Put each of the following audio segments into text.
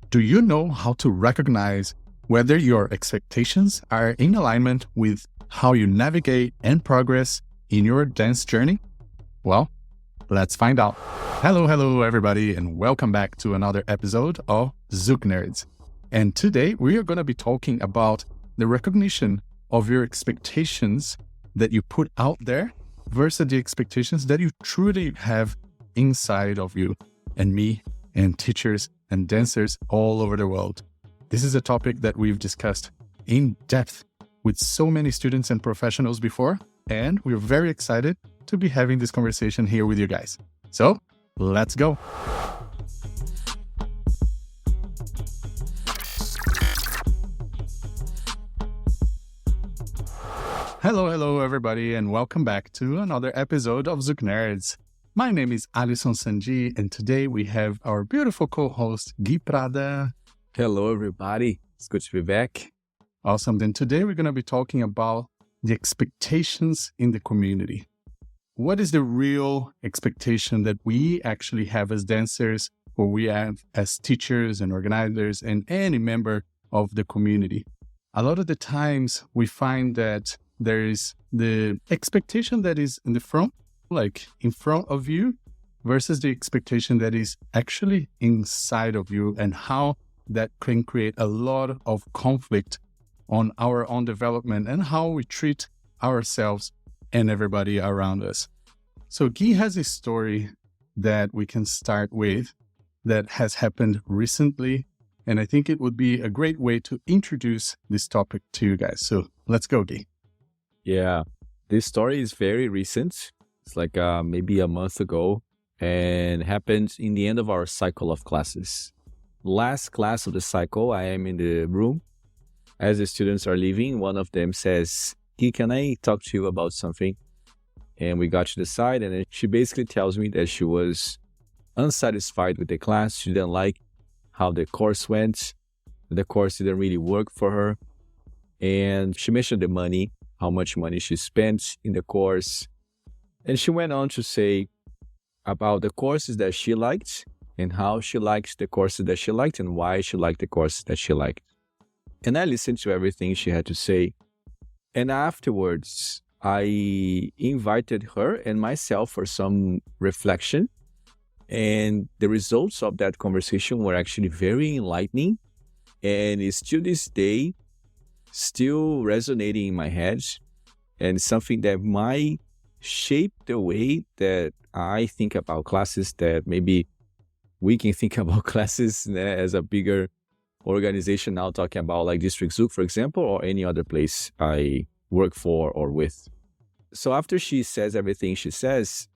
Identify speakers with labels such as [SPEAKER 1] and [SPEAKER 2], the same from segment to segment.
[SPEAKER 1] Do you know how to recognize whether your expectations are in alignment with how you navigate and progress in your dance journey? Well, let's find out. Hello, everybody, and welcome back to another episode of Zouk Nerds. And today we are going to be talking about the recognition of your expectations that you put out there versus the expectations that you truly have inside of you and me and teachers and dancers all over the world. This is a topic that we've discussed in depth with so many students and professionals before, and we're very excited to be having this conversation here with you guys. So, let's go. Hello, everybody, and welcome back to another episode of Zouk Nerds. My name is Alisson Sanji, and today we have our beautiful co-host, Gui Prada.
[SPEAKER 2] Hello, everybody. It's good to be back.
[SPEAKER 1] Awesome. Then today we're going to be talking about the expectations in the community. What is the real expectation that we actually have as dancers, or we have as teachers and organizers and any member of the community? A lot of the times we find that there is the expectation that is in the front, like in front of you, versus the expectation that is actually inside of you, and how that can create a lot of conflict on our own development and how we treat ourselves and everybody around us. So Guy has a story that we can start with that has happened recently, and I think it would be a great way to introduce this topic to you guys. So let's go, Guy.
[SPEAKER 2] Yeah, this story is very recent. It's like maybe a month ago, and happened in the end of our cycle of classes. Last class of the cycle, I am in the room. As the students are leaving, one of them says, "Hey, can I talk to you about something?" And we got to the side, and then she basically tells me that she was unsatisfied with the class. She didn't like how the course went. The course didn't really work for her. And she mentioned the money, how much money she spent in the course. And she went on to say about the courses that she liked and how she liked the courses that she liked and why she liked the courses that she liked. And I listened to everything she had to say. And afterwards, I invited her and myself for some reflection. And the results of that conversation were actually very enlightening. And it's to this day still resonating in my head. And something that might shape the way that I think about classes, that maybe we can think about classes as a bigger organization now, talking about like District Zouk, for example, or any other place I work for or with. So after she says everything she says,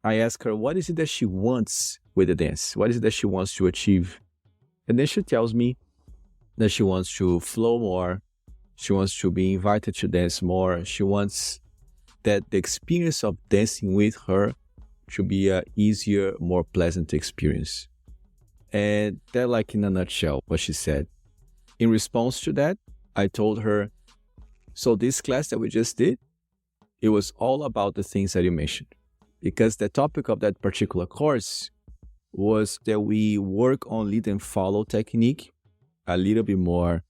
[SPEAKER 2] I ask her, what is it that she wants with the dance? What is it that she wants to achieve? And then she tells me that she wants to flow more. She wants to be invited to dance more. She wants that the experience of dancing with her should be a easier, more pleasant experience. And that, like in a nutshell, what she said. In response to that, I told her, so this class that we just did, it was all about the things that you mentioned. Because the topic of that particular course was that we work on lead and follow technique a little bit more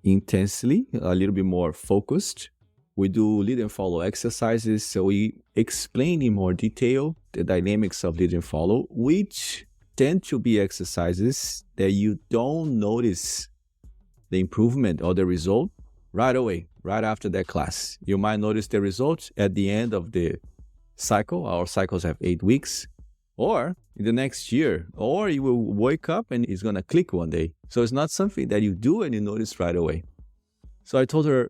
[SPEAKER 2] intensely, a little bit more focused. We do lead and follow exercises, so we explain in more detail the dynamics of lead and follow, which tend to be exercises that you don't notice the improvement or the result right away, right after that class. You might notice the results at the end of the cycle. Our cycles have 8 weeks, or in the next year, or you will wake up and it's going to click one day. So it's not something that you do and you notice right away. So I told her,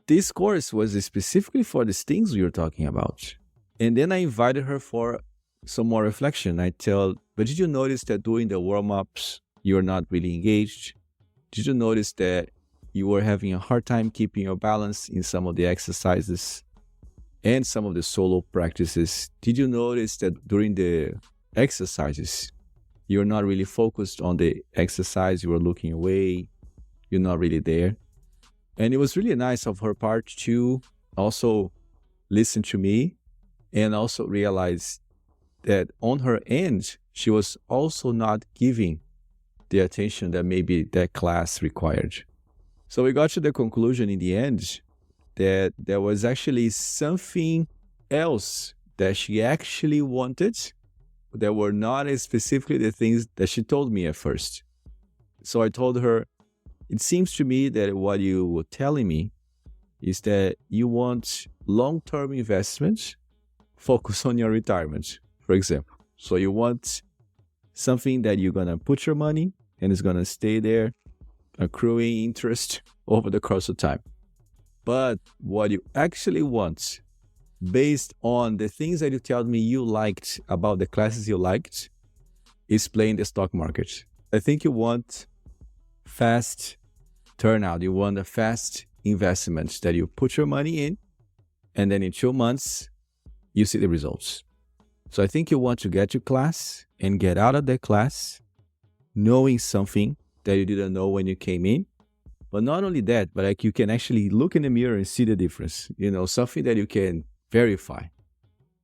[SPEAKER 2] this course was specifically for these things we were talking about. And then I invited her for some more reflection. But did you notice that during the warm-ups, you're not really engaged? Did you notice that you were having a hard time keeping your balance in some of the exercises and some of the solo practices? Did you notice that during the exercises, you're not really focused on the exercise, you were looking away, you're not really there? And it was really nice of her part to also listen to me and also realize that on her end, she was also not giving the attention that maybe that class required. So we got to the conclusion in the end that there was actually something else that she actually wanted that were not as specifically the things that she told me at first. So I told her, it seems to me that what you were telling me is that you want long-term investments, focus on your retirement, for example. So you want something that you're going to put your money and it's going to stay there, accruing interest over the course of time. But what you actually want, based on the things that you told me you liked about the classes you liked, is playing the stock market. I think you want fast turnout. You want a fast investment that you put your money in, and then in 2 months, you see the results. So I think you want to get to class and get out of that class knowing something that you didn't know when you came in. But not only that, but like you can actually look in the mirror and see the difference, something that you can verify.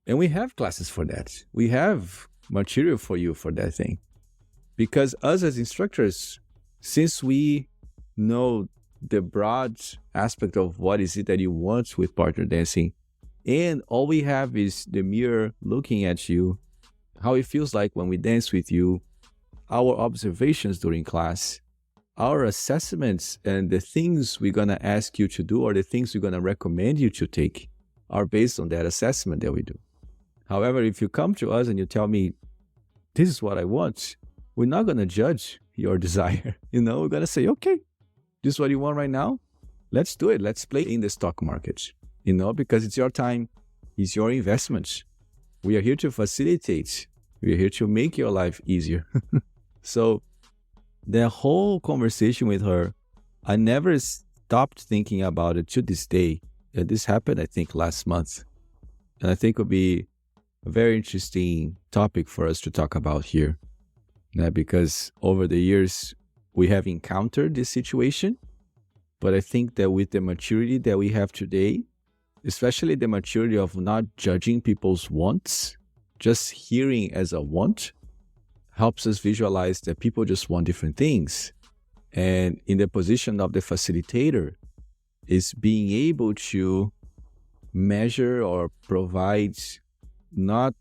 [SPEAKER 2] And we have classes for that. We have material for you for that thing. Because us as instructors, since we know the broad aspect of what is it that you want with partner dancing, and all we have is the mirror looking at you, how it feels like when we dance with you, our observations during class, our assessments, and the things we're going to ask you to do or the things we're going to recommend you to take are based on that assessment that we do. However, if you come to us and you tell me, this is what I want, we're not going to judge your desire. We're going to say, okay, this is what you want right now. Let's do it. Let's play in the stock market, because it's your time. It's your investment. We are here to facilitate. We are here to make your life easier. So the whole conversation with her, I never stopped thinking about it to this day. This happened, I think, last month. And I think it would be a very interesting topic for us to talk about here. Because over the years, we have encountered this situation. But I think that with the maturity that we have today, especially the maturity of not judging people's wants, just hearing as a want, helps us visualize that people just want different things. And in the position of the facilitator is being able to measure or provide not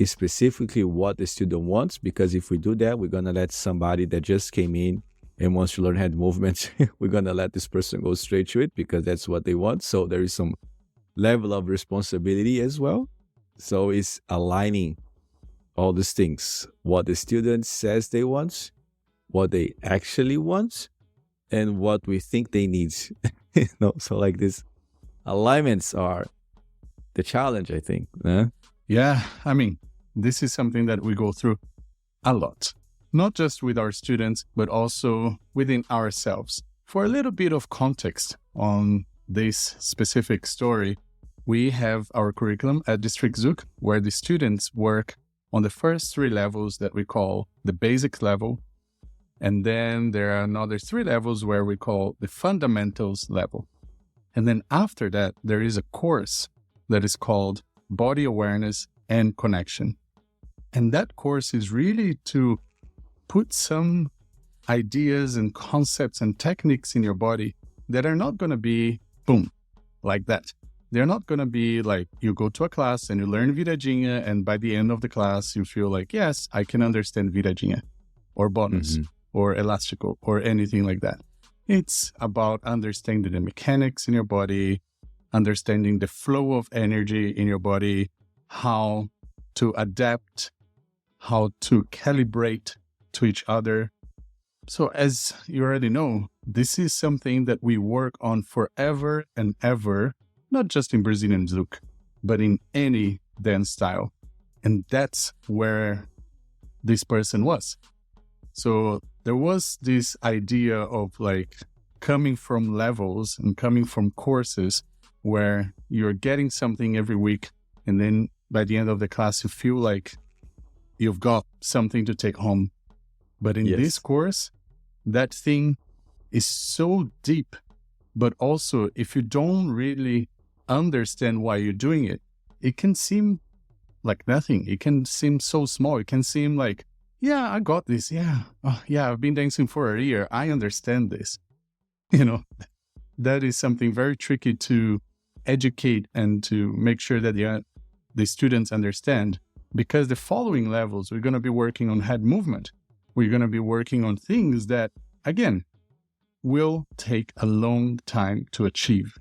[SPEAKER 2] specifically what the student wants, because if we do that, we're going to let somebody that just came in and wants to learn hand movements, we're going to let this person go straight to it because that's what they want. So there is some level of responsibility as well. So it's aligning all these things, what the student says they want, what they actually want, and what we think they need. So like these alignments are the challenge, I think.
[SPEAKER 1] Yeah, this is something that we go through a lot, not just with our students, but also within ourselves. For a little bit of context on this specific story, we have our curriculum at District Zouk, where the students work on the first 3 levels that we call the basic level. And then there are another 3 levels where we call the fundamentals level. And then after that, there is a course that is called Body Awareness and Connection. And that course is really to put some ideas and concepts and techniques in your body that are not going to be boom, like that. They're not going to be like you go to a class and you learn viradinha, and by the end of the class, you feel like, yes, I can understand viradinha or bonus or elastico or anything like that. It's about understanding the mechanics in your body, understanding the flow of energy in your body, how to adapt, how to calibrate to each other. So as you already know, this is something that we work on forever and ever, not just in Brazilian Zouk, but in any dance style. And that's where this person was. So there was this idea of like coming from levels and coming from courses where you're getting something every week, and then by the end of the class, you feel like you've got something to take home. But in this course, that thing is so deep, but also if you don't really understand why you're doing it, it can seem like nothing. It can seem so small. It can seem like yeah, I got this. Yeah. Oh, yeah, I've been dancing for a year. I understand this. You know, that is something very tricky to educate and to make sure that the students understand, because the following levels, we're going to be working on head movement. We're going to be working on things that, again, will take a long time to achieve.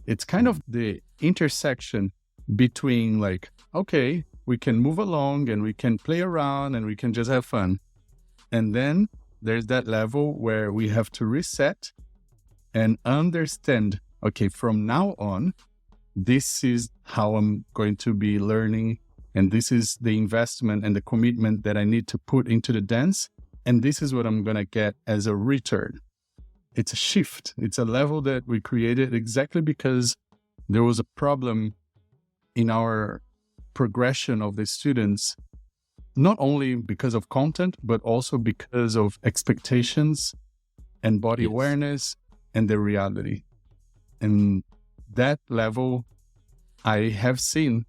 [SPEAKER 1] It's kind of the intersection between like, okay, we can move along and we can play around and we can just have fun. And then there's that level where we have to reset and understand, okay, from now on, this is how I'm going to be learning. And this is the investment and the commitment that I need to put into the dance. And this is what I'm going to get as a return. It's a shift. It's a level that we created exactly because there was a problem in our progression of the students, not only because of content, but also because of expectations and body awareness and the reality. And that level, I have seen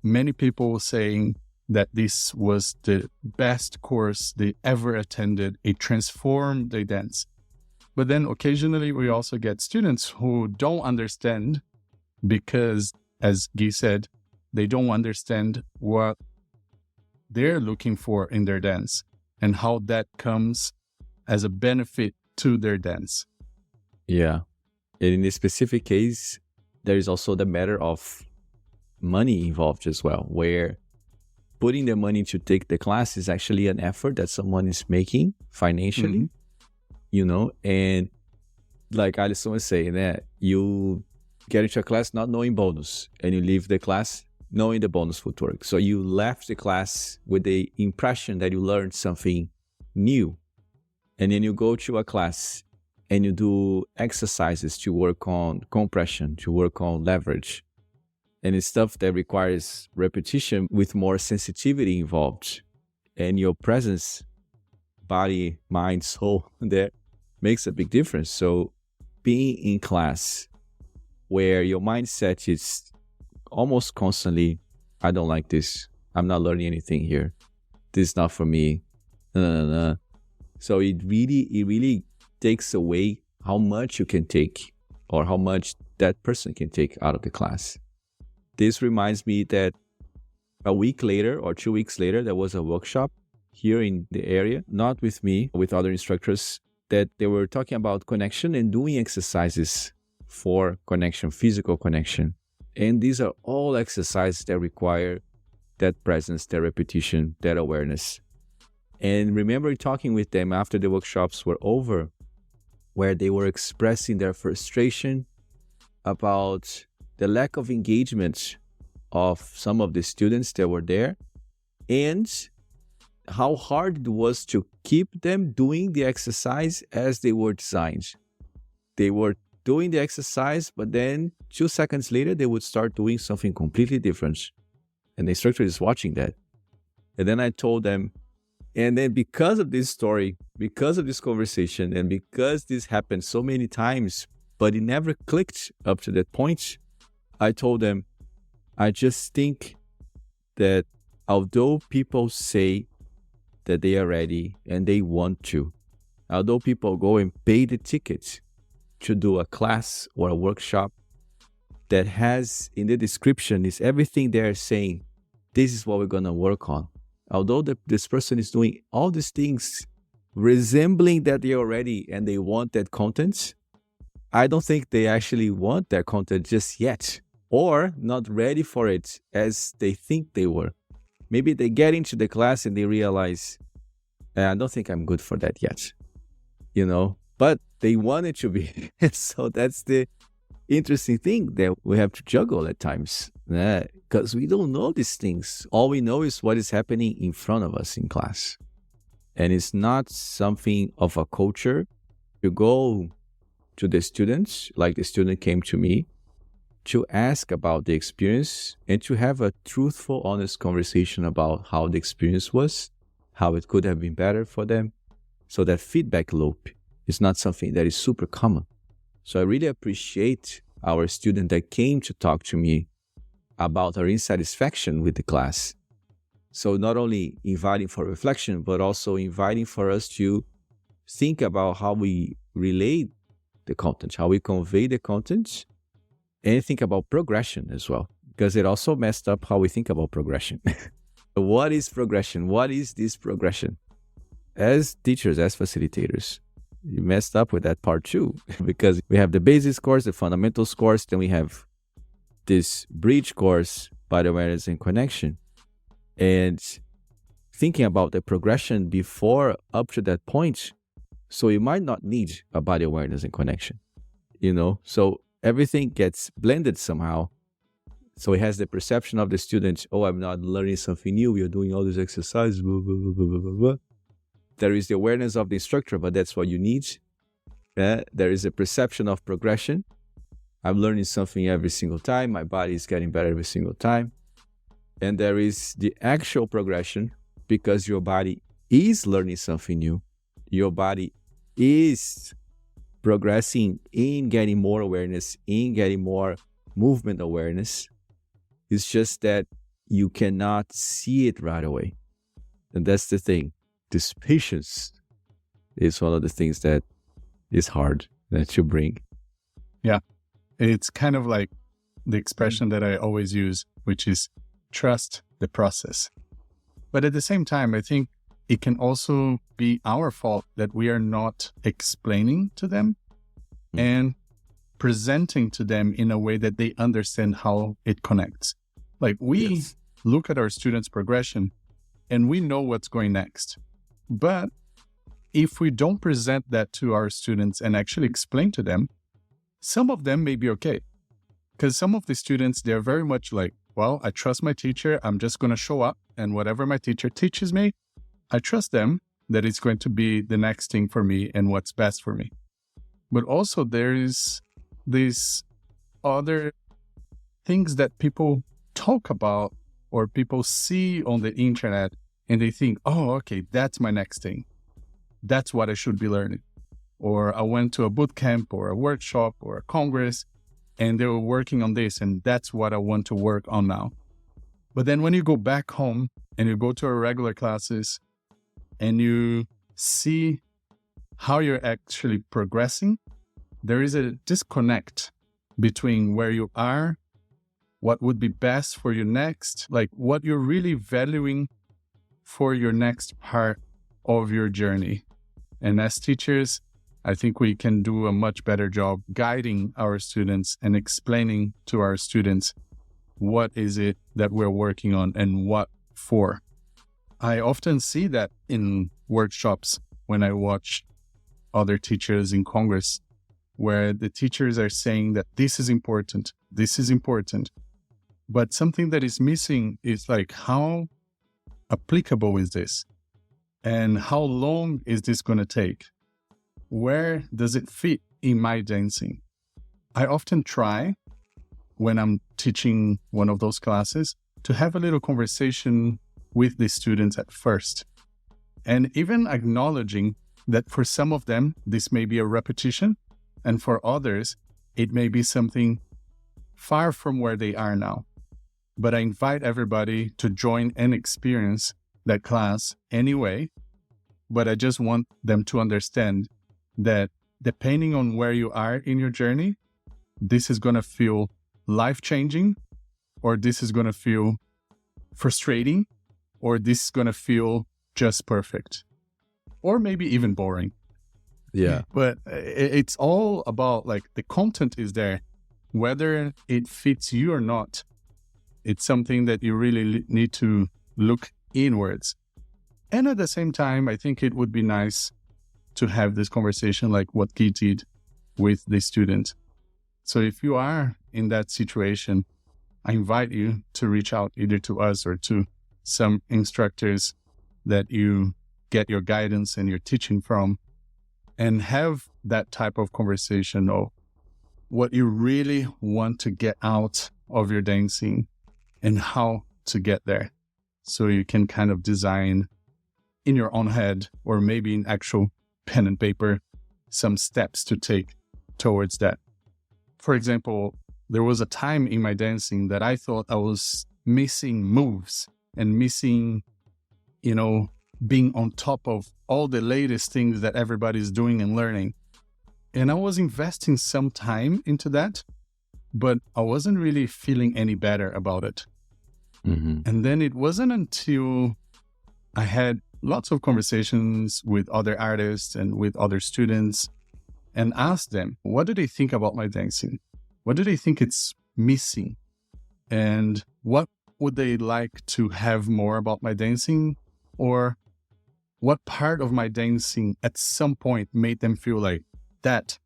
[SPEAKER 1] many people saying that this was the best course they ever attended. It transformed their dance. But then occasionally we also get students who don't understand because, as Gui said, they don't understand what they're looking for in their dance and how that comes as a benefit to their dance.
[SPEAKER 2] Yeah. And in this specific case, there is also the matter of money involved as well, where putting the money to take the class is actually an effort that someone is making financially, you know, and like Alison was saying, that you get into a class not knowing bonus and you leave the class knowing the bonus footwork. So you left the class with the impression that you learned something new. And then you go to a class and you do exercises to work on compression, to work on leverage. And it's stuff that requires repetition with more sensitivity involved. And your presence, body, mind, soul, that makes a big difference. So being in class where your mindset is almost constantly, I don't like this. I'm not learning anything here. This is not for me. No. So it really takes away how much you can take or how much that person can take out of the class. This reminds me that a week later or 2 weeks later, there was a workshop here in the area, not with me, with other instructors, that they were talking about connection and doing exercises for connection, physical connection. And these are all exercises that require that presence, that repetition, that awareness. And remember talking with them after the workshops were over, where they were expressing their frustration about the lack of engagement of some of the students that were there and how hard it was to keep them doing the exercise as they were designed. They were doing the exercise, but then 2 seconds later, they would start doing something completely different. And the instructor is watching that. And then I told them, and then because of this story, because of this conversation, and because this happened so many times, but it never clicked up to that point, I told them, I just think that although people say that they are ready and they want to, although people go and pay the ticket to do a class or a workshop that has in the description is everything they're saying, this is what we're going to work on. Although this person is doing all these things resembling that they are ready and they want that content, I don't think they actually want that content just yet, or not ready for it as they think they were. Maybe they get into the class and they realize, I don't think I'm good for that yet, you know, but they want it to be. So that's the interesting thing that we have to juggle at times, because we don't know these things. All we know is what is happening in front of us in class. And it's not something of a culture. You go to the students, like the student came to me, to ask about the experience and to have a truthful, honest conversation about how the experience was, how it could have been better for them. So that feedback loop is not something that is super common. So I really appreciate our student that came to talk to me about her insatisfaction with the class. So not only inviting for reflection, but also inviting for us to think about how we relate the content, how we convey the content, and think about progression as well, because it also messed up how we think about progression. What is progression? What is this progression? As teachers, as facilitators, you messed up with that part too, because we have the basics course, the fundamentals course, then we have this bridge course, body awareness and connection. And thinking about the progression before up to that point, so you might not need a body awareness and connection, So everything gets blended somehow. So it has the perception of the student, oh, I'm not learning something new. You're doing all these exercises, blah, blah, blah, blah, blah, blah. There is the awareness of the instructor, but that's what you need. There is a perception of progression. I'm learning something every single time. My body is getting better every single time. And there is the actual progression, because your body is learning something new. Your body is progressing in getting more awareness, in getting more movement awareness. It's just that you cannot see it right away. And that's the thing. This patience is one of the things that is hard that you bring.
[SPEAKER 1] Yeah. It's kind of like the expression that I always use, which is trust the process. But at the same time, I think it can also be our fault that we are not explaining to them and presenting to them in a way that they understand how it connects. Like we look at our students' progression and we know what's going next. But if we don't present that to our students and actually explain to them, some of them may be okay. Because some of the students, they're very much like, well, I trust my teacher. I'm just going to show up. And whatever my teacher teaches me, I trust them that it's going to be the next thing for me and what's best for me. But also there is these other things that people talk about or people see on the internet and they think, oh, okay, that's my next thing. That's what I should be learning. Or I went to a boot camp or a workshop or a congress and they were working on this and that's what I want to work on now. But then when you go back home and you go to our regular classes and you see how you're actually progressing, there is a disconnect between where you are, what would be best for you next, like what you're really valuing for your next part of your journey. And as teachers, I think we can do a much better job guiding our students and explaining to our students what is it that we're working on and what for. I often see that in workshops when I watch other teachers in Congress, where the teachers are saying that this is important, but something that is missing is like, how applicable is this? And how long is this going to take? Where does it fit in my dancing? I often try, when I'm teaching one of those classes, to have a little conversation with the students at first. And even acknowledging that for some of them, this may be a repetition, and for others, it may be something far from where they are now. But I invite everybody to join and experience that class anyway. But I just want them to understand that depending on where you are in your journey, this is going to feel life-changing, or this is going to feel frustrating, or this is going to feel just perfect, or maybe even boring.
[SPEAKER 2] Yeah.
[SPEAKER 1] But it's all about, like, the content is there, whether it fits you or not. It's something that you really need to look inwards. And at the same time, I think it would be nice to have this conversation like what Gui did with the student. So if you are in that situation, I invite you to reach out either to us or to some instructors that you get your guidance and your teaching from, and have that type of conversation of what you really want to get out of your dancing and how to get there. So you can kind of design in your own head, or maybe in actual pen and paper, some steps to take towards that. For example, there was a time in my dancing that I thought I was missing moves and missing, being on top of all the latest things that everybody's doing and learning. And I was investing some time into that, but I wasn't really feeling any better about it.
[SPEAKER 2] Mm-hmm.
[SPEAKER 1] And then it wasn't until I had lots of conversations with other artists and with other students and asked them, what do they think about my dancing? What do they think it's missing? And what would they like to have more about my dancing? Or what part of my dancing at some point made them feel like that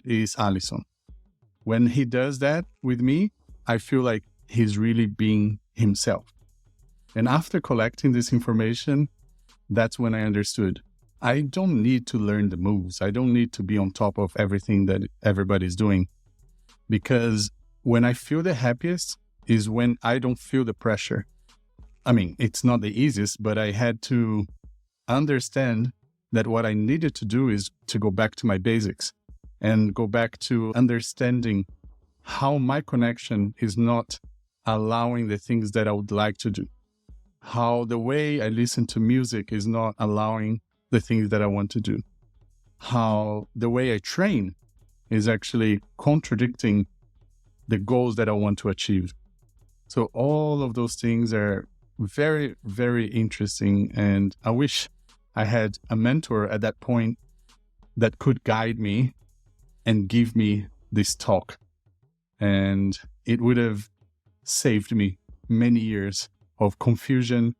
[SPEAKER 1] is Alisson. When he does that with me, I feel like he's really being himself. And after collecting this information, that's when I understood I don't need to learn the moves. I don't need to be on top of everything that everybody's doing. Because when I feel the happiest is when I don't feel the pressure. I mean, it's not the easiest, but I had to understand that what I needed to do is to go back to my basics and go back to understanding how my connection is not allowing the things that I would like to do. How the way I listen to music is not allowing the things that I want to do. How the way I train is actually contradicting the goals that I want to achieve. So all of those things are very, very interesting. And I wish I had a mentor at that point that could guide me and give me this talk. And it would have saved me many years of confusion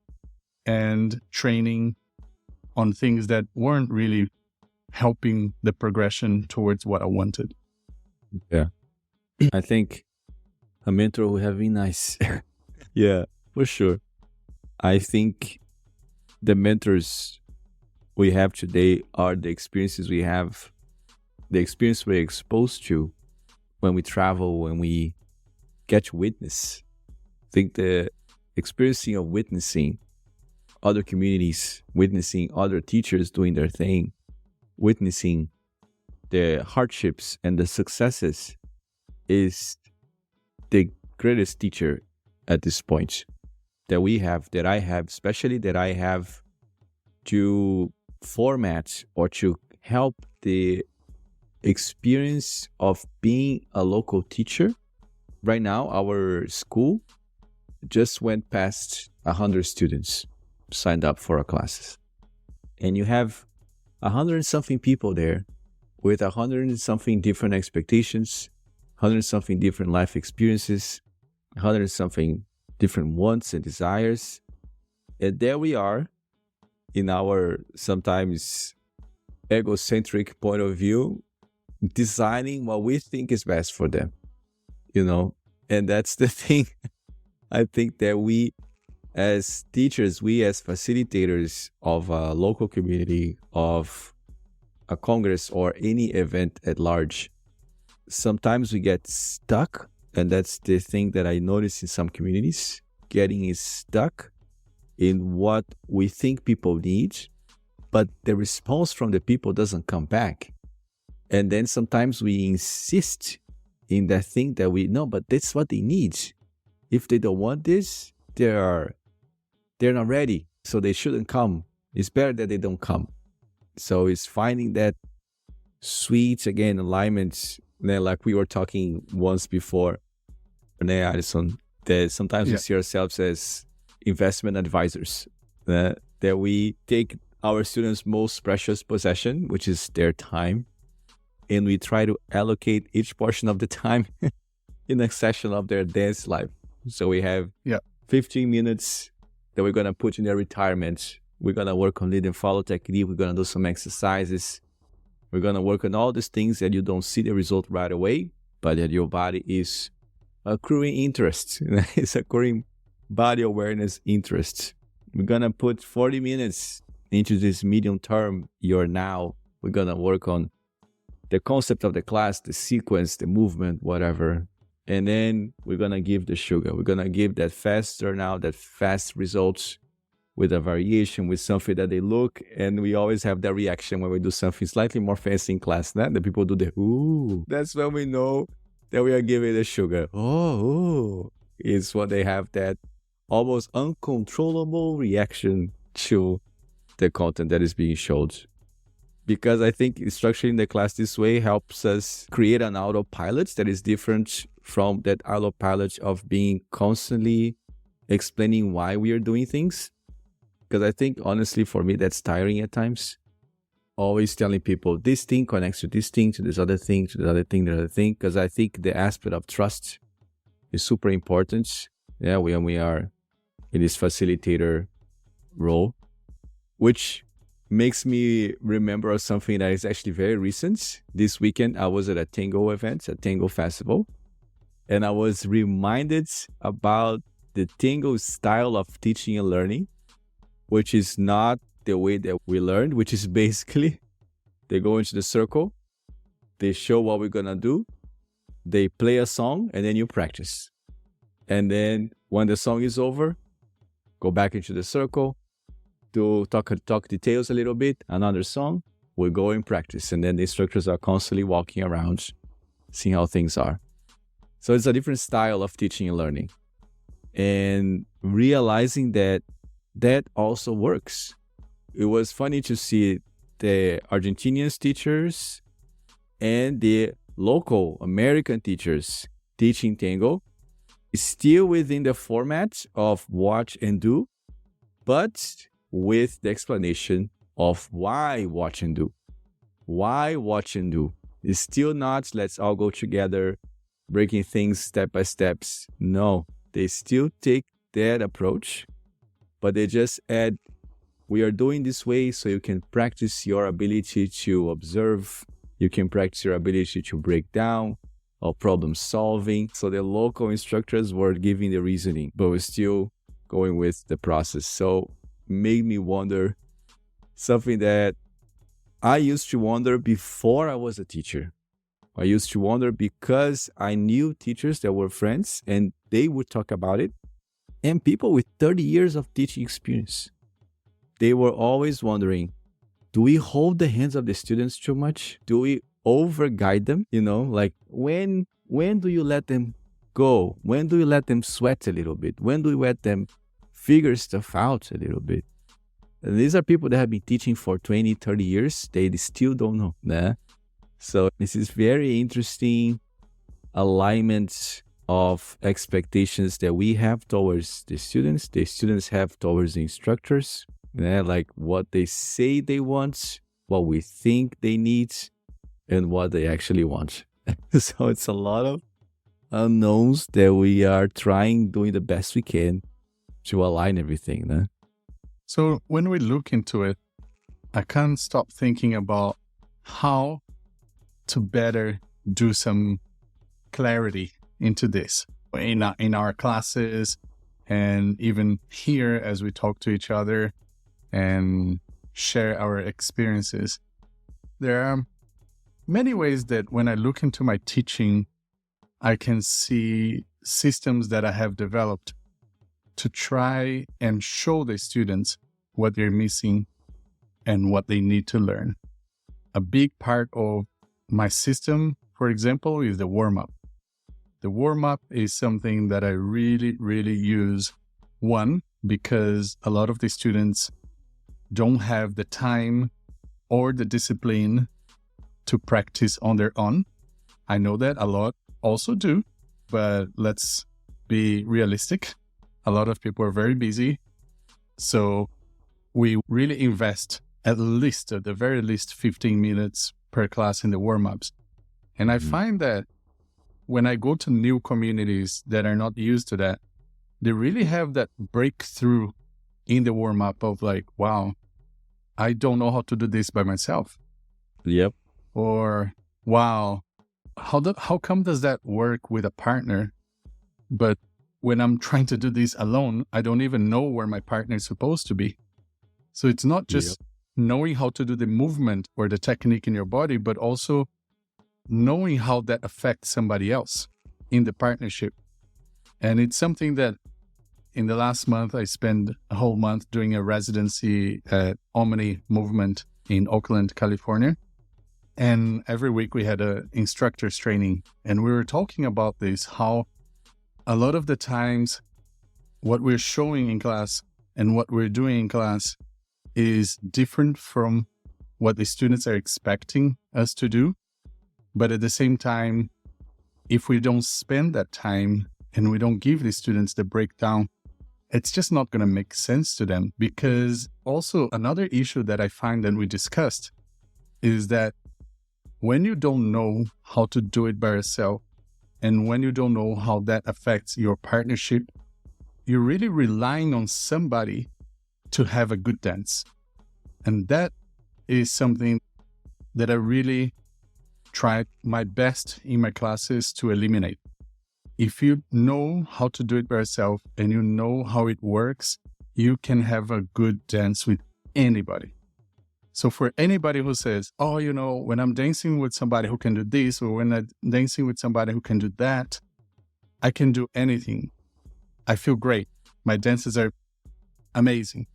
[SPEAKER 1] and training on things that weren't really helping the progression towards what I wanted.
[SPEAKER 2] Yeah. I think a mentor would have been nice. Yeah, for sure. I think the mentors we have today are the experiences we have, the experience we're exposed to when we travel, when we get to witness. I think the experiencing of witnessing other communities, witnessing other teachers doing their thing, witnessing the hardships and the successes is the greatest teacher at this point that we have, that I have, especially that I have to format or to help the experience of being a local teacher. Right now, our school just went past 100 students signed up for our classes. And you have 100 and something people there with 100 and something different expectations, 100 and something different life experiences, 100 and something different wants and desires. And there we are in our sometimes egocentric point of view, designing what we think is best for them, and that's the thing. I think that we as teachers, we as facilitators of a local community, of a congress or any event at large, sometimes we get stuck. And that's the thing that I notice in some communities, getting stuck in what we think people need, but the response from the people doesn't come back. And then sometimes we insist in that thing that we know, but that's what they need. If they don't want this, they're not ready, so they shouldn't come. It's better that they don't come. So it's finding that sweet, again, alignment, like we were talking once before, Alisson, that sometimes we see ourselves as investment advisors, that we take our students' most precious possession, which is their time, and we try to allocate each portion of the time in a session of their dance life. So we have 15 minutes that we're going to put in their retirement. We're going to work on lead and follow technique. We're going to do some exercises. We're going to work on all these things that you don't see the result right away, but that your body is accruing interest. It's accruing body awareness interest. We're going to put 40 minutes into this medium term, your now. We're going to work on the concept of the class, the sequence, the movement, whatever. And then we're going to give the sugar. We're going to give that fast turnout, that fast results with a variation, with something that they look. And we always have that reaction when we do something slightly more fancy in class. The people do the, ooh. That's when we know that we are giving the sugar. Oh, it's when they have that almost uncontrollable reaction to the content that is being showed. Because I think structuring the class this way helps us create an autopilot that is different from that autopilot of being constantly explaining why we are doing things. Because I think, honestly, for me, that's tiring at times. Always telling people this thing connects to this thing, to this other thing, to the other thing, the other thing. Because I think the aspect of trust is super important. Yeah, when we are in this facilitator role, which makes me remember of something that is actually very recent. This weekend, I was at a tango event, a tango festival, and I was reminded about the tango style of teaching and learning, which is not the way that we learned, which is basically they go into the circle, they show what we're going to do, they play a song, and then you practice. And then when the song is over, go back into the circle, to talk details a little bit, another song, we go and practice. And then the instructors are constantly walking around, seeing how things are. So it's a different style of teaching and learning. And realizing that that also works. It was funny to see the Argentinian teachers and the local American teachers teaching tango, still within the format of watch and do, but with the explanation of why watch and do. Why watch and do? It's still not, let's all go together, breaking things step by steps. No, they still take that approach, but they just add, we are doing this way so you can practice your ability to observe, you can practice your ability to break down, or problem solving. So the local instructors were giving the reasoning, but we're still going with the process. So made me wonder something that I used to wonder before I was a teacher. I used to wonder because I knew teachers that were friends and they would talk about it, and people with 30 years of teaching experience. They were always wondering, do we hold the hands of the students too much? Do we over guide them? Like when do you let them go? When do you let them sweat a little bit? When do you let them figure stuff out a little bit? And these are people that have been teaching for 20, 30 years. They still don't know. Nah? So this is very interesting alignment of expectations that we have towards the students have towards the instructors. Like what they say they want, what we think they need, and what they actually want. So it's a lot of unknowns that we are doing the best we can to align everything.
[SPEAKER 1] So when we look into it, I can't stop thinking about how to better do some clarity into this in our classes, and even here as we talk to each other and share our experiences. There are many ways that when I look into my teaching, I can see systems that I have developed to try and show the students what they're missing and what they need to learn. A big part of my system, for example, is the warm-up. The warm-up is something that I really, really use. One, because a lot of the students don't have the time or the discipline to practice on their own. I know that a lot also do, but let's be realistic. A lot of people are very busy. So we really invest at the very least 15 minutes per class in the warm-ups. And I find that when I go to new communities that are not used to that, they really have that breakthrough in the warm-up of like, wow, I don't know how to do this by myself.
[SPEAKER 2] Yep.
[SPEAKER 1] Or, wow, how come does that work with a partner? But when I'm trying to do this alone, I don't even know where my partner is supposed to be. So it's not just knowing how to do the movement or the technique in your body, but also knowing how that affects somebody else in the partnership. And it's something that in the last month, I spent a whole month doing a residency at Omni Movement in Oakland, California. And every week we had a instructor's training. And we were talking about this, how a lot of the times what we're showing in class and what we're doing in class is different from what the students are expecting us to do. But at the same time, if we don't spend that time and we don't give the students the breakdown, it's just not going to make sense to them. Because also another issue that I find that we discussed is that when you don't know how to do it by yourself, and when you don't know how that affects your partnership, you're really relying on somebody to have a good dance. And that is something that I really try my best in my classes to eliminate. If you know how to do it by yourself and you know how it works, you can have a good dance with anybody. So for anybody who says, oh, when I'm dancing with somebody who can do this, or when I'm dancing with somebody who can do that, I can do anything. I feel great. My dances are amazing.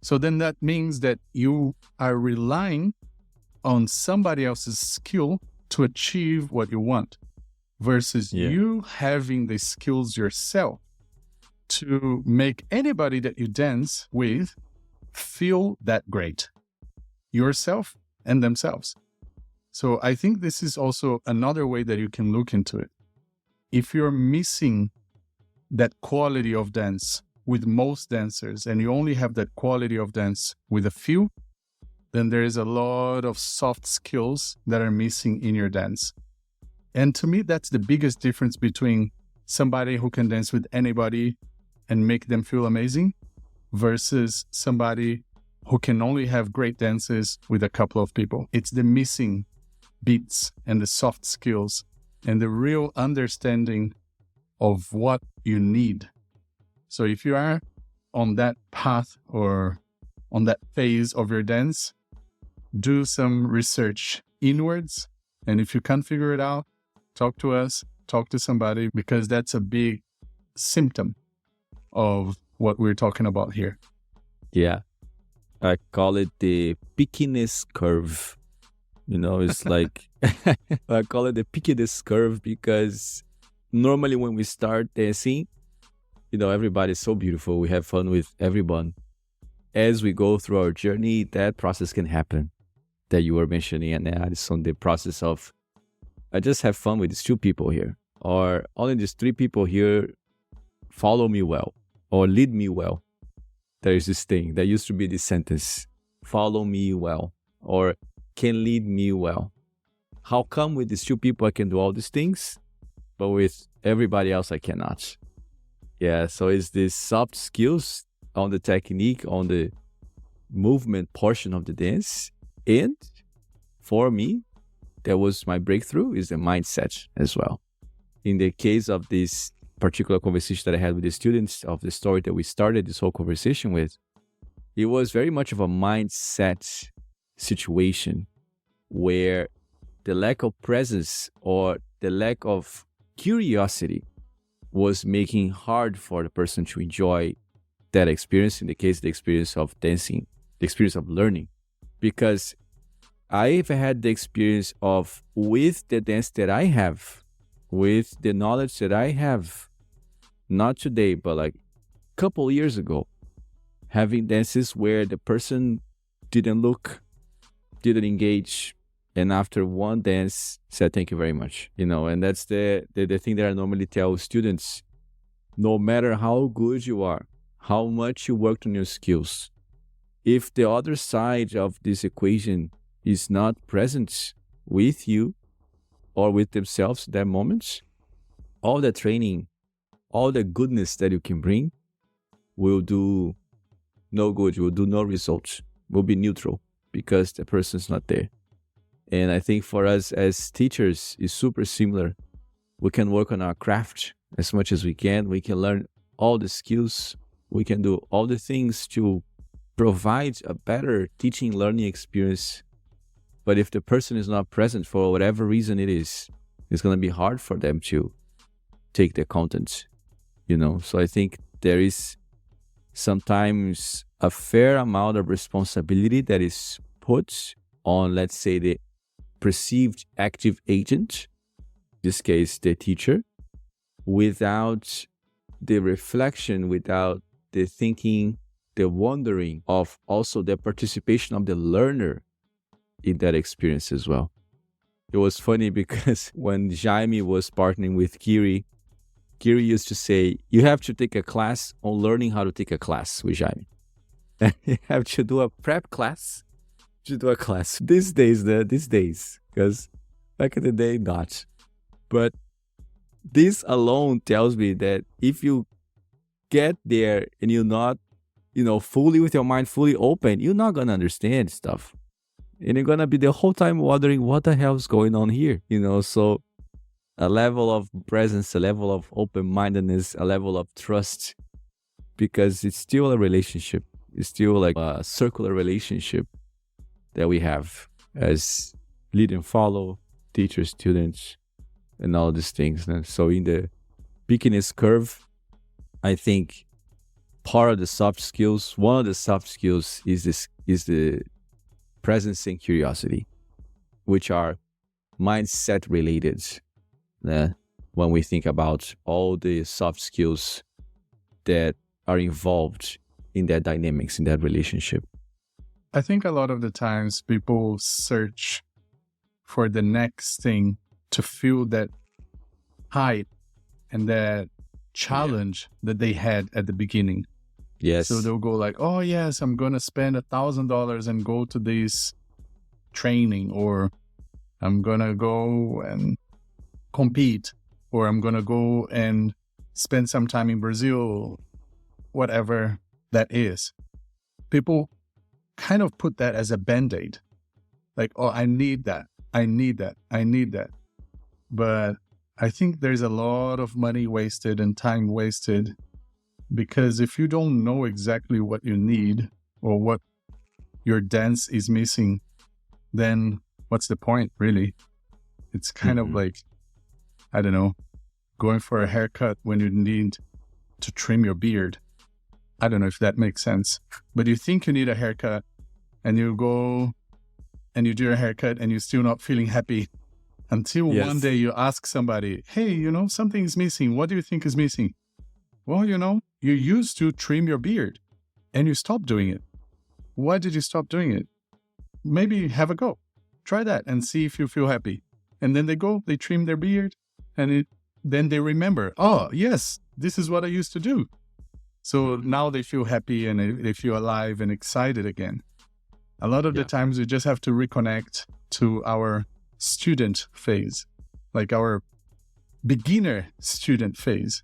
[SPEAKER 1] So then that means that you are relying on somebody else's skill to achieve what you want, versus you having the skills yourself to make anybody that you dance with feel that great, yourself and themselves. So I think this is also another way that you can look into it. If you're missing that quality of dance with most dancers and you only have that quality of dance with a few, then there is a lot of soft skills that are missing in your dance. And to me, that's the biggest difference between somebody who can dance with anybody and make them feel amazing versus somebody who can only have great dances with a couple of people. It's the missing beats and the soft skills and the real understanding of what you need. So if you are on that path or on that phase of your dance, do some research inwards. And if you can't figure it out, talk to us, talk to somebody, because that's a big symptom of what we're talking about here.
[SPEAKER 2] Yeah. I call it the pickiness curve. It's like, I call it the pickiness curve because normally when we start dancing, everybody's so beautiful. We have fun with everyone. As we go through our journey, that process can happen that you were mentioning, and Addison, the process of, I just have fun with these two people here, or only these three people here follow me well or lead me well. There is this thing that used to be this sentence, follow me well or can lead me well. How come with these two people I can do all these things, but with everybody else I cannot? Yeah, so it's these soft skills on the technique, on the movement portion of the dance. And for me, that was my breakthrough, is the mindset as well. In the case of this particular conversation that I had with the students of the story that we started this whole conversation with, it was very much of a mindset situation where the lack of presence or the lack of curiosity was making hard for the person to enjoy that experience, in the case, the experience of dancing, the experience of learning. Because I've had the experience of, with the dance that I have, with the knowledge that I have, not today, but like a couple years ago, having dances where the person didn't look, didn't engage, and after one dance said, thank you very much. And that's the thing that I normally tell students. No matter how good you are, how much you worked on your skills, if the other side of this equation is not present with you or with themselves at that moment, all the training, all the goodness that you can bring will do no good, will do no results, will be neutral because the person's not there. And I think for us as teachers, it's super similar. We can work on our craft as much as we can. We can learn all the skills. We can do all the things to provide a better teaching, learning experience. But if the person is not present for whatever reason it is, it's going to be hard for them to take the content, So I think there is sometimes a fair amount of responsibility that is put on, let's say, the perceived active agent, in this case, the teacher, without the reflection, without the thinking, the wondering of also the participation of the learner in that experience as well. It was funny because when Jaime was partnering with Gui used to say, you have to take a class on learning how to take a class with Jaime. You have to do a prep class to do a class. These days, because back in the day, not. But this alone tells me that if you get there and you're not, fully with your mind fully open, you're not going to understand stuff. And you're going to be the whole time wondering what the hell's going on here, So a level of presence, a level of open-mindedness, a level of trust, because it's still a relationship. It's still like a circular relationship that we have as lead and follow, teachers, students, and all these things. And so in the pickiness curve, I think part of the soft skills, one of the soft skills is the presence and curiosity, which are mindset related. When we think about all the soft skills that are involved in that dynamics, in that relationship.
[SPEAKER 1] I think a lot of the times people search for the next thing to feel that hype and that challenge that they had at the beginning.
[SPEAKER 2] Yes.
[SPEAKER 1] So they'll go like, oh yes, I'm going to spend $1,000 and go to this training, or I'm going to go and compete, or I'm going to go and spend some time in Brazil, whatever that is. People kind of put that as a band-aid. Like, oh, I need that. But I think there's a lot of money wasted and time wasted, because if you don't know exactly what you need or what your dance is missing, then what's the point, really? It's kind of like, I don't know, going for a haircut when you need to trim your beard. I don't know if that makes sense. But you think you need a haircut, and you go and you do a haircut and you're still not feeling happy until one day you ask somebody, hey, something is missing. What do you think is missing? Well, you used to trim your beard and you stopped doing it. Why did you stop doing it? Maybe have a go. Try that and see if you feel happy. And then they trim their beard, and then they remember, oh, yes, this is what I used to do. So now they feel happy and they feel alive and excited again. A lot of the times we just have to reconnect to our student phase, like our beginner student phase,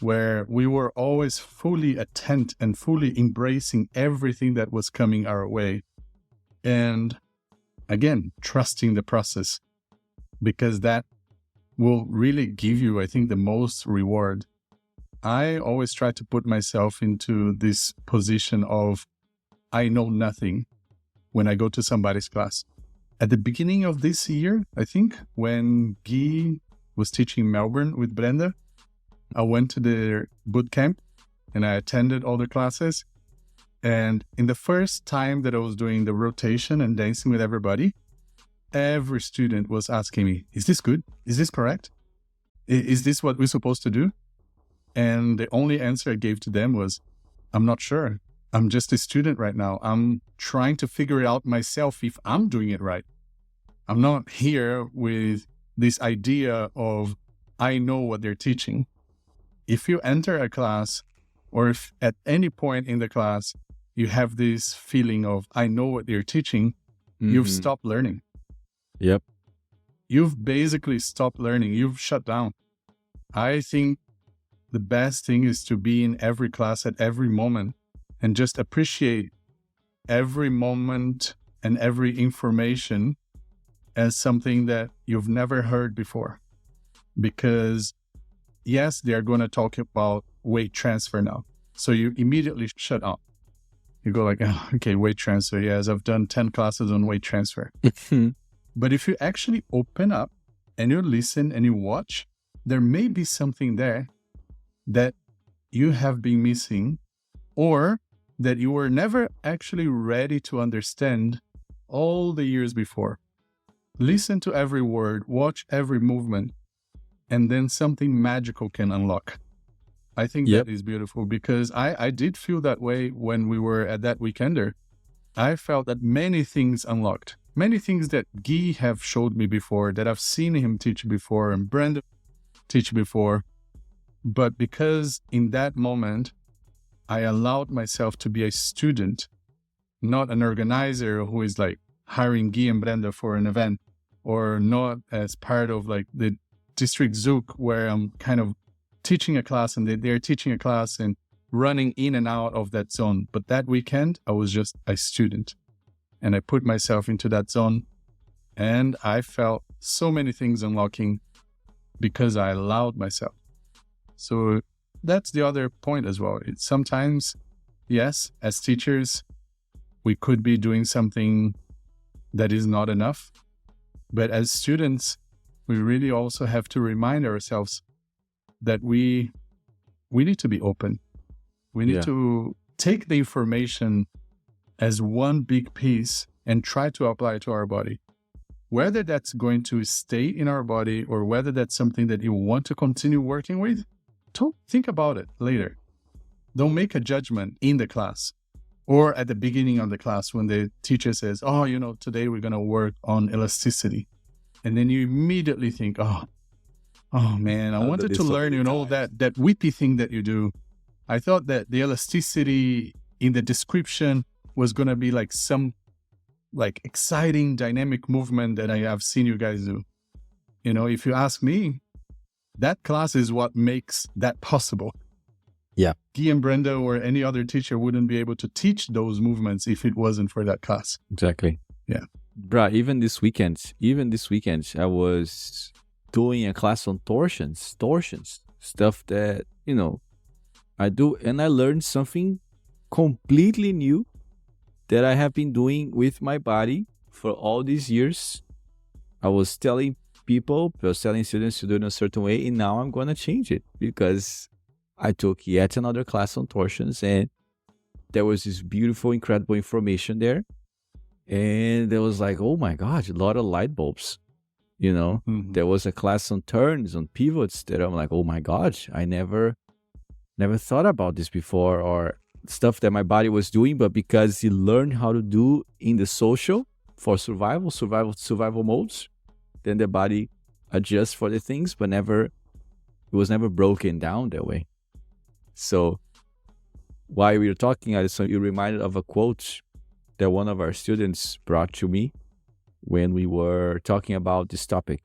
[SPEAKER 1] where we were always fully attent and fully embracing everything that was coming our way. And again, trusting the process, because that will really give you, I think, the most reward. I always try to put myself into this position of I know nothing when I go to somebody's class. At the beginning of this year, I think, when Gui was teaching Melbourne with Brenda, I went to their boot camp and I attended all the classes. And in the first time that I was doing the rotation and dancing with everybody, every student was asking me, is this good? Is this correct? Is this what we're supposed to do? And the only answer I gave to them was, I'm not sure. I'm just a student right now. I'm trying to figure it out myself if I'm doing it right. I'm not here with this idea of I know what they're teaching. If you enter a class, or if at any point in the class you have this feeling of I know what they're teaching, you've stopped learning.
[SPEAKER 2] Yep.
[SPEAKER 1] You've basically stopped learning. You've shut down. I think the best thing is to be in every class at every moment and just appreciate every moment and every information as something that you've never heard before. Because yes, they are going to talk about weight transfer now. So you immediately shut up. You go like, oh, okay, weight transfer. Yes, I've done 10 classes on weight transfer. But if you actually open up and you listen and you watch, there may be something there that you have been missing, or that you were never actually ready to understand all the years before. Listen to every word, watch every movement, and then something magical can unlock. I think
[SPEAKER 2] Yep.
[SPEAKER 1] that is beautiful because I did feel that way when we were at that weekender. I felt that many things unlocked, many things that Guy have showed me before, that I've seen him teach before and Brandon teach before. But because in that moment, I allowed myself to be a student, not an organizer who is like hiring Guy and Brenda for an event, or not as part of like the district Zouk where I'm kind of teaching a class and they're teaching a class and running in and out of that zone. But that weekend, I was just a student and I put myself into that zone and I felt so many things unlocking because I allowed myself. So that's the other point as well. It's sometimes, yes, as teachers, we could be doing something that is not enough. But as students, we really also have to remind ourselves that we need to be open. We need to take the information as one big piece and try to apply it to our body. Whether that's going to stay in our body or whether that's something that you want to continue working with, don't think about it later. Don't make a judgment in the class or at the beginning of the class when the teacher says, oh, today we're going to work on elasticity. And then you immediately think, oh man, I wanted to learn, that whippy thing that you do. I thought that the elasticity in the description was going to be like some like exciting dynamic movement that I have seen you guys do. If you ask me, that class is what makes that possible.
[SPEAKER 2] Yeah.
[SPEAKER 1] Guy and Brenda or any other teacher wouldn't be able to teach those movements if it wasn't for that class.
[SPEAKER 2] Exactly.
[SPEAKER 1] Yeah.
[SPEAKER 2] Bruh, even this weekend, I was doing a class on torsions, stuff that, I do. And I learned something completely new that I have been doing with my body for all these years. I was telling students to do it in a certain way, and now I'm going to change it because I took yet another class on torsions and there was this beautiful, incredible information there. And there was like, oh my gosh, a lot of light bulbs,
[SPEAKER 1] Mm-hmm.
[SPEAKER 2] There was a class on turns, on pivots that I'm like, oh my gosh, I never thought about this before, or stuff that my body was doing, but because he learned how to do in the social for survival modes, then the body adjusts for the things, but it was never broken down that way. So while we were talking, you reminded of a quote that one of our students brought to me when we were talking about this topic.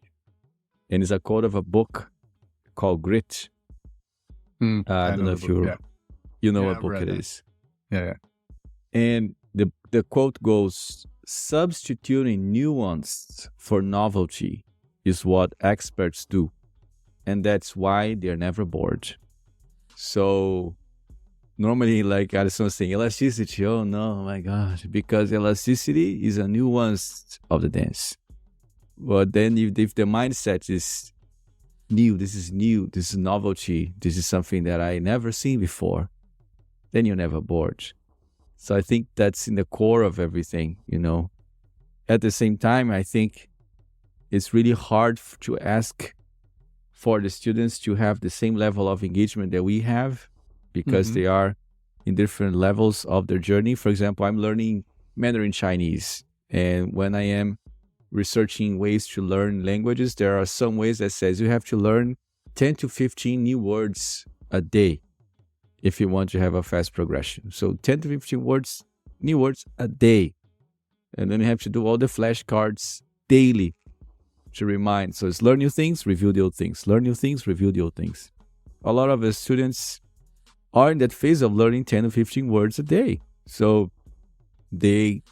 [SPEAKER 2] And it's a quote of a book called Grit. I don't know if you know what book it is.
[SPEAKER 1] Yeah.
[SPEAKER 2] And the quote goes, substituting nuance for novelty is what experts do. And that's why they're never bored. So normally, like Alison was saying, elasticity, oh no, my God, because elasticity is a nuance of the dance. But then if the mindset is new, this is novelty, this is something that I never seen before, then you're never bored. So I think that's in the core of everything, At the same time, I think it's really hard to ask for the students to have the same level of engagement that we have, because they are in different levels of their journey. For example, I'm learning Mandarin Chinese. And when I am researching ways to learn languages, there are some ways that says you have to learn 10 to 15 new words a day if you want to have a fast progression. So 10 to 15 new words a day. And then you have to do all the flashcards daily to remind. So it's learn new things, review the old things. Learn new things, review the old things. A lot of the students are in that phase of learning 10 to 15 words a day. So they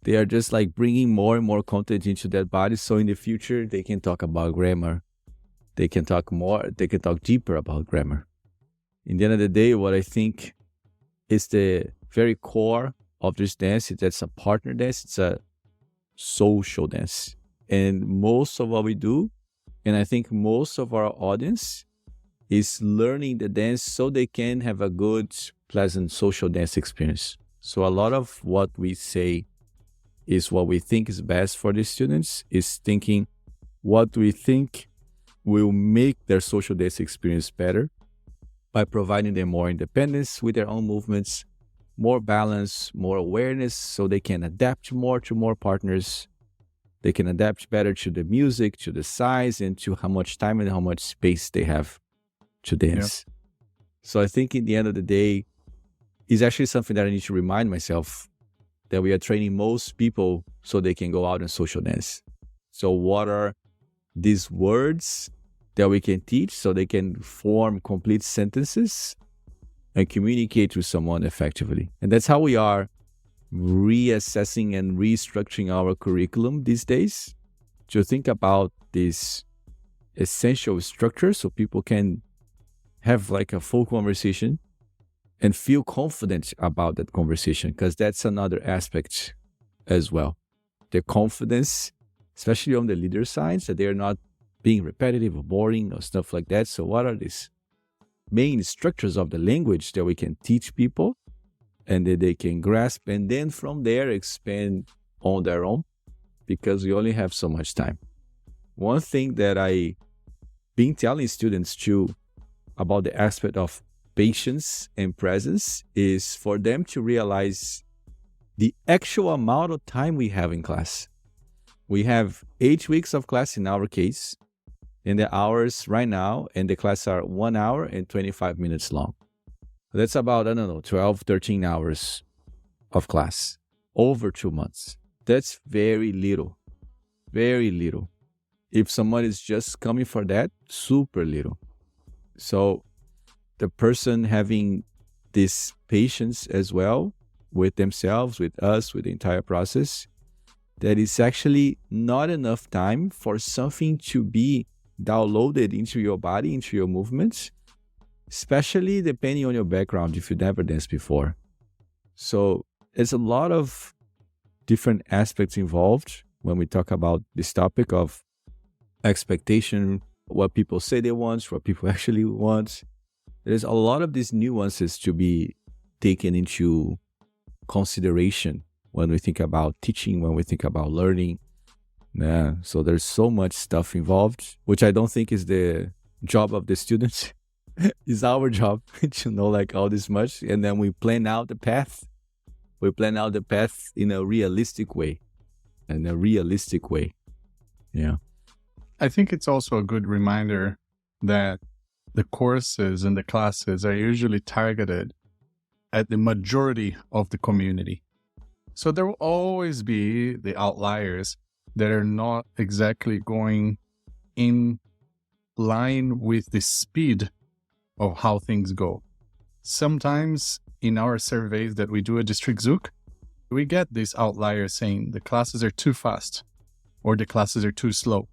[SPEAKER 2] are just like bringing more and more content into their body. So in the future, they can talk about grammar. They can talk deeper about grammar. In the end of the day, what I think is the very core of this dance, that's a partner dance. It's a social dance. And most of what we do, and I think most of our audience, is learning the dance so they can have a good, pleasant social dance experience. So a lot of what we say is what we think is best for the students, is thinking what we think will make their social dance experience better. by providing them more independence with their own movements, more balance, more awareness, so they can adapt more to more partners. They can adapt better to the music, to the size, and to how much time and how much space they have to dance. Yeah. So I think in the end of the day, it's actually something that I need to remind myself that we are training most people so they can go out and social dance. So what are these words that we can teach so they can form complete sentences and communicate with someone effectively? And that's how we are reassessing and restructuring our curriculum these days, to think about this essential structure so people can have like a full conversation and feel confident about that conversation, because that's another aspect as well. The confidence, especially on the leader side, that they're not being repetitive or boring or stuff like that. So what are these main structures of the language that we can teach people and that they can grasp, and then from there expand on their own, because we only have so much time. One thing that I've been telling students too about the aspect of patience and presence is for them to realize the actual amount of time we have in class. We have 8 weeks of class in our case, and the hours right now and the class are 1 hour and 25 minutes long. That's about, 12, 13 hours of class over 2 months. That's very little, very little. If someone is just coming for that, super little. So the person having this patience as well with themselves, with us, with the entire process, that is actually not enough time for something to be downloaded into your body, into your movements, especially depending on your background if you never danced before. So there's a lot of different aspects involved when we talk about this topic of expectation, what people say they want, what people actually want. There's a lot of these nuances to be taken into consideration when we think about teaching, when we think about learning. Yeah, so there's so much stuff involved, which I don't think is the job of the students. It's our job to know like all this much. And then we plan out the path. We plan out the path in a realistic way. Yeah.
[SPEAKER 1] I think it's also a good reminder that the courses and the classes are usually targeted at the majority of the community. So there will always be the outliers that are not exactly going in line with the speed of how things go. Sometimes in our surveys that we do at District Zouk, we get these outliers saying the classes are too fast or the classes are too slow.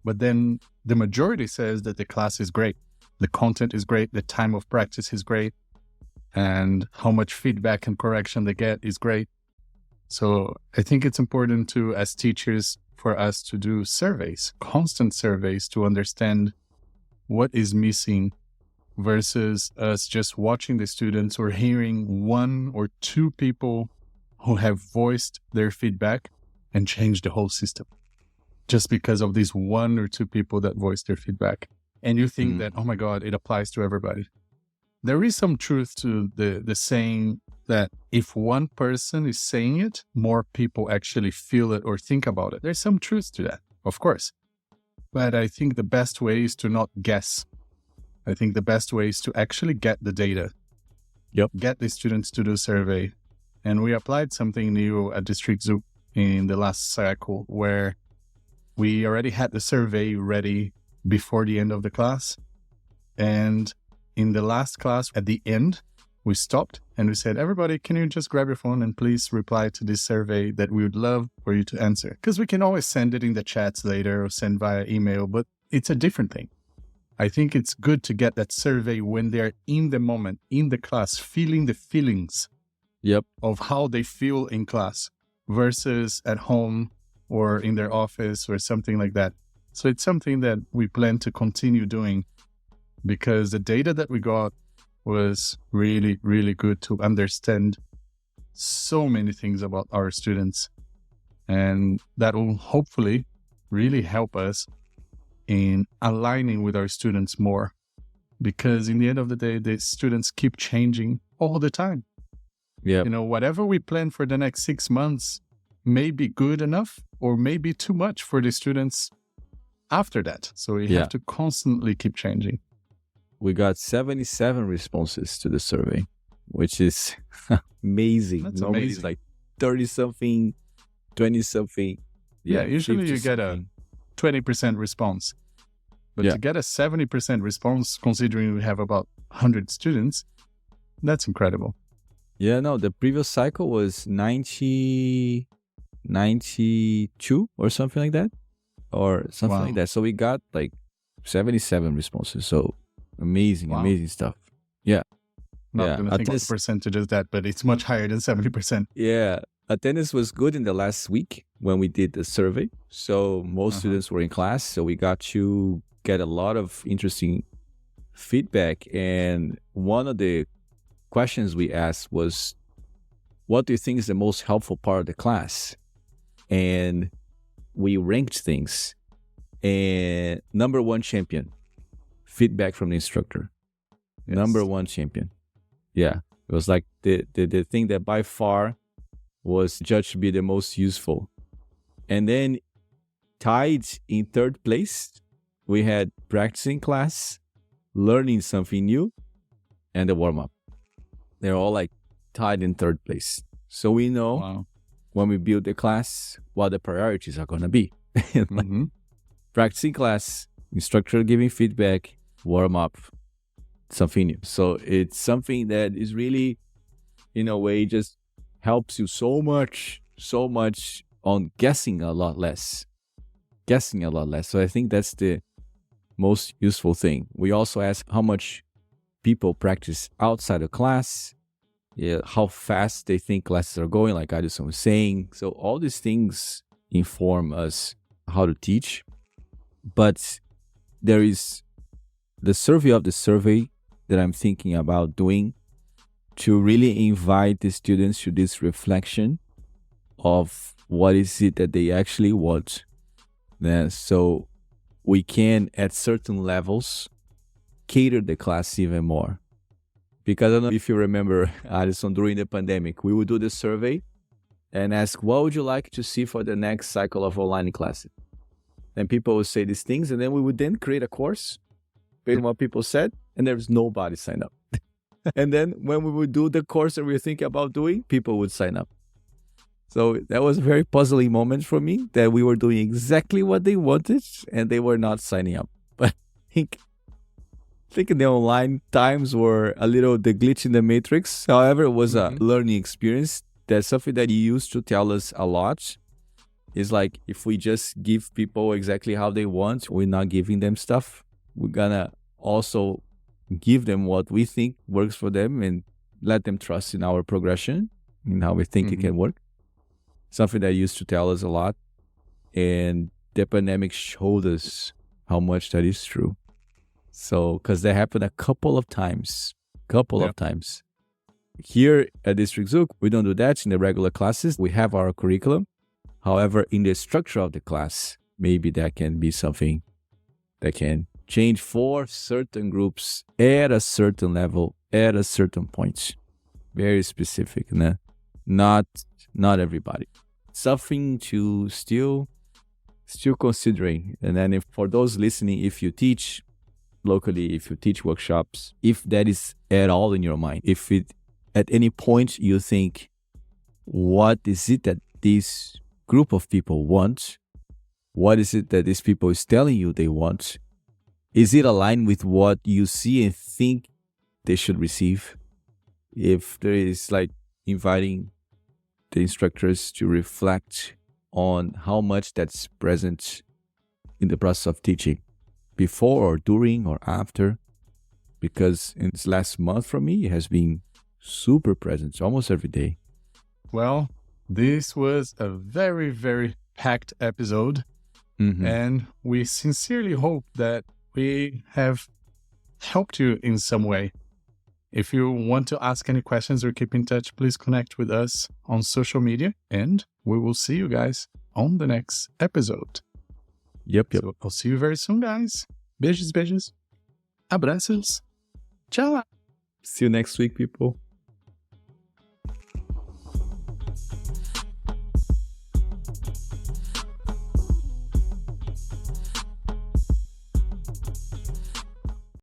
[SPEAKER 1] But then the majority says that the class is great. The content is great. The time of practice is great. And how much feedback and correction they get is great. So I think it's important to, as teachers, for us to do surveys, constant surveys, to understand what is missing versus us just watching the students or hearing 1 or 2 people who have voiced their feedback and changed the whole system just because of these 1 or 2 people that voiced their feedback. And you think that, oh my God, it applies to everybody. There is some truth to the saying that if one person is saying it, more people actually feel it or think about it. There's some truth to that, of course. But I think the best way is to not guess. I think the best way is to actually get the data.
[SPEAKER 2] Yep.
[SPEAKER 1] Get the students to do a survey. And we applied something new at District Zouk in the last cycle where we already had the survey ready before the end of the class. And in the last class, at the end, we stopped and we said, everybody, can you just grab your phone and please reply to this survey that we would love for you to answer? Because we can always send it in the chats later or send via email, but it's a different thing. I think it's good to get that survey when they're in the moment, in the class, feeling the feelings of how they feel in class versus at home or in their office or something like that. So it's something that we plan to continue doing because the data that we got was really, really good to understand so many things about our students. And that will hopefully really help us in aligning with our students more because in the end of the day, the students keep changing all the time.
[SPEAKER 2] Yeah.
[SPEAKER 1] Whatever we plan for the next 6 months may be good enough or may be too much for the students after that. So we have to constantly keep changing.
[SPEAKER 2] We got 77 responses to the survey, which is amazing.
[SPEAKER 1] That's
[SPEAKER 2] Normally
[SPEAKER 1] amazing.
[SPEAKER 2] it's like 30-something, 20-something.
[SPEAKER 1] Yeah, usually you get a
[SPEAKER 2] 50-something.
[SPEAKER 1] 20% response. But to get a 70% response, considering we have about 100 students, that's incredible.
[SPEAKER 2] Yeah, no, the previous cycle was 92 or something like that. Or something like that. So we got like 77 responses. So amazing stuff. Yeah.
[SPEAKER 1] Not going to think what the percentage is that, but it's much higher than 70%.
[SPEAKER 2] Yeah. Attendance was good in the last week when we did the survey. So most students were in class. So we got to get a lot of interesting feedback. And one of the questions we asked was, what do you think is the most helpful part of the class? And we ranked things. And number one champion, feedback from the instructor. Yes. Number one champion. Yeah. It was like the thing that by far was judged to be the most useful. And then tied in third place, we had practicing class, learning something new, and the warm-up. They're all like tied in third place. So we know when we build the class, what the priorities are going to be. Practicing class, instructor giving feedback, warm-up, something new. So it's something that is really, in a way, just helps you so much on guessing a lot less. So I think that's the most useful thing. We also ask how much people practice outside of class, how fast they think classes are going, like Addison was saying. So all these things inform us how to teach. But there is the survey of the survey that I'm thinking about doing to really invite the students to this reflection of what is it that they actually want. So we can, at certain levels, cater the class even more. Because I don't know if you remember, Addison, during the pandemic, we would do the survey and ask, what would you like to see for the next cycle of online classes? And people would say these things, and then we would then create a course based on what people said, and there's nobody signed up. And then when we would do the course that we were thinking about doing, people would sign up. So that was a very puzzling moment for me, that we were doing exactly what they wanted, and they were not signing up. But I think the online times were a little the glitch in the matrix. However, it was a learning experience. That's something that you used to tell us a lot. It's like, if we just give people exactly how they want, we're not giving them stuff. We're gonna also give them what we think works for them and let them trust in our progression and how we think it can work. Something that used to tell us a lot. And the pandemic showed us how much that is true. So, because that happened a couple of times. Here at District Zouk, we don't do that in the regular classes. We have our curriculum. However, in the structure of the class, maybe that can be something that can change for certain groups at a certain level, at a certain point. Very specific, né? Not everybody. Something to still considering. And then for those listening, if you teach locally, if you teach workshops, if that is at all in your mind, if it at any point you think, what is it that this group of people want? What is it that these people is telling you they want? Is it aligned with what you see and think they should receive? If there is like inviting the instructors to reflect on how much that's present in the process of teaching, before or during or after, because in this last month for me, it has been super present almost every day.
[SPEAKER 1] Well, this was a very, very packed episode, and we sincerely hope that we have helped you in some way. If you want to ask any questions or keep in touch, please connect with us on social media, and we will see you guys on the next episode.
[SPEAKER 2] Yep.
[SPEAKER 1] So I'll see you very soon, guys. Beijos. Abraços. Ciao.
[SPEAKER 2] See you next week, people.